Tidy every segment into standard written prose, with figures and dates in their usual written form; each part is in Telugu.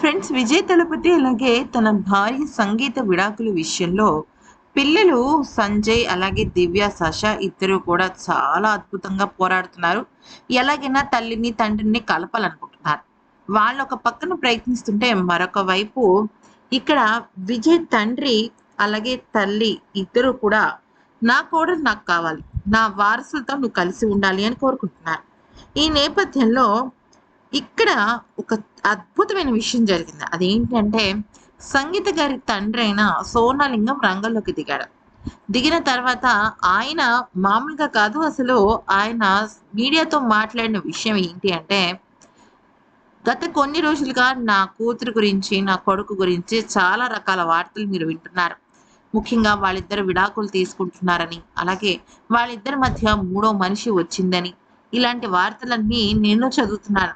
ఫ్రెండ్స్, విజయ్ తలపతి అలాగే తన భార్య సంగీత విడాకుల విషయంలో పిల్లలు సంజయ్ అలాగే దివ్య సాష ఇద్దరు కూడా చాలా అద్భుతంగా పోరాడుతున్నారు. ఎలాగైనా తల్లిని తండ్రిని కలపాలనుకుంటున్నారు. వాళ్ళు ఒక పక్కన ప్రయత్నిస్తుంటే మరొక వైపు ఇక్కడ విజయ్ తండ్రి అలాగే తల్లి ఇద్దరు కూడా నా కోడలు నాకు కావాలి, నా వారసులతో నువ్వు కలిసి ఉండాలి అని కోరుకుంటున్నారు. ఈ నేపథ్యంలో ఇక్కడ ఒక అద్భుతమైన విషయం జరిగింది. అదేంటంటే సంగీత గారి తండ్రైన సోనాలింగం రంగంలోకి దిగాడు. దిగిన తర్వాత ఆయన మామూలుగా కాదు, అసలు ఆయన మీడియాతో మాట్లాడిన విషయం ఏంటి అంటే, గత కొన్ని రోజులుగా నా కూతురు గురించి, నా కొడుకు గురించి చాలా రకాల వార్తలు మీరు వింటున్నారు. ముఖ్యంగా వాళ్ళిద్దరు విడాకులు తీసుకుంటున్నారని, అలాగే వాళ్ళిద్దరి మధ్య మూడో మనిషి వచ్చిందని, ఇలాంటి వార్తలన్నీ నేను చదువుతున్నాను.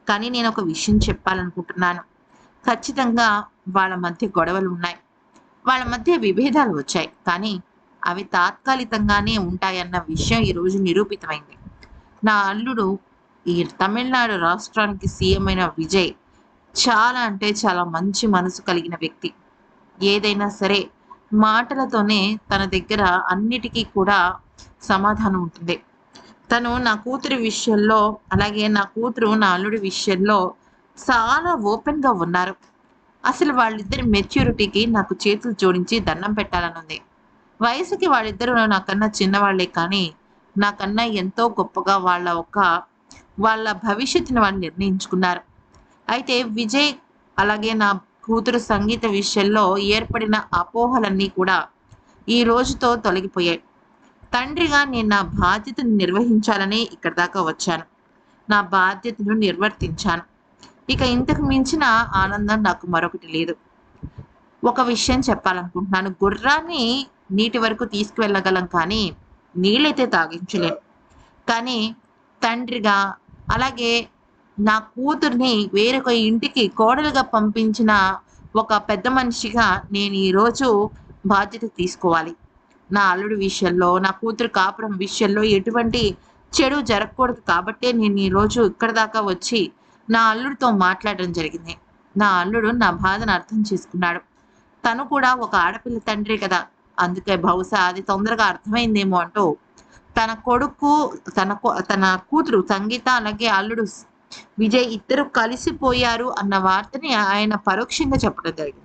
కానీ నేను ఒక విషయం చెప్పాలనుకుంటున్నాను. ఖచ్చితంగా వాళ్ళ మధ్య గొడవలు ఉన్నాయి. వాళ్ళ మధ్య విభేదాలు వచ్చాయి. కానీ అవి తాత్కాలికంగానే ఉంటాయన్న విషయం ఈరోజు నిరూపితమైంది. నా అల్లుడు ఈ తమిళనాడు రాష్ట్రానికి సీఎం అయిన విజయ్ చాలా అంటే చాలా మంచి మనసు కలిగిన వ్యక్తి. ఏదైనా సరే మాటలతోనే తన దగ్గర అన్నిటికీ కూడా సమాధానం ఉంటుంది. తను నా కూతురి విషయంలో, అలాగే నా కూతురు నా అల్లుడి విషయంలో చాలా ఓపెన్‌గా ఉన్నారు. అసలు వాళ్ళిద్దరి మెచ్యూరిటీకి నాకు చేతులు జోడించి దండం పెట్టాలనుంది. వయసుకి వాళ్ళిద్దరూ నాకన్నా చిన్నవాళ్లే కానీ, నాకన్నా ఎంతో గొప్పగా వాళ్ళ భవిష్యత్తుని వాళ్ళు నిర్ణయించుకున్నారు. అయితే విజయ్ అలాగే నా కూతురు సంగీత విషయంలో ఏర్పడిన అపోహలన్నీ కూడా ఈ రోజుతో తొలగిపోయాయి. తండ్రిగా నేను నా బాధ్యతను నిర్వహించాలనే ఇక్కడి దాకా వచ్చాను. నా బాధ్యతను నిర్వర్తించాను. ఇక ఇంతకు మించిన ఆనందం నాకు మరొకటి లేదు. ఒక విషయం చెప్పాలనుకుంటున్నాను. గుర్రాన్ని నీటి వరకు తీసుకువెళ్ళగలం కానీ నీళ్ళైతే తాగించలేం. కానీ తండ్రిగా, అలాగే నా కూతుర్ని వేరొక ఇంటికి కోడలుగా పంపించిన ఒక పెద్ద మనిషిగా నేను ఈరోజు బాధ్యత తీసుకోవాలి. నా అల్లుడి విషయంలో, నా కూతురు కాపురం విషయంలో ఎటువంటి చెడు జరగకూడదు కాబట్టే నేను ఈరోజు ఇక్కడి దాకా వచ్చి నా అల్లుడితో మాట్లాడడం జరిగింది. నా అల్లుడు నా బాధను అర్థం చేసుకున్నాడు. తను కూడా ఒక ఆడపిల్ల తండ్రే కదా! అందుకే బహుశా అది తొందరగా అర్థమైందేమో అంటూ తన కొడుకు, తన కూతురు సంగీత అలాగే అల్లుడు విజయ్ ఇద్దరు కలిసిపోయారు అన్న వార్తని ఆయన పరోక్షంగా చెప్పడం జరిగింది.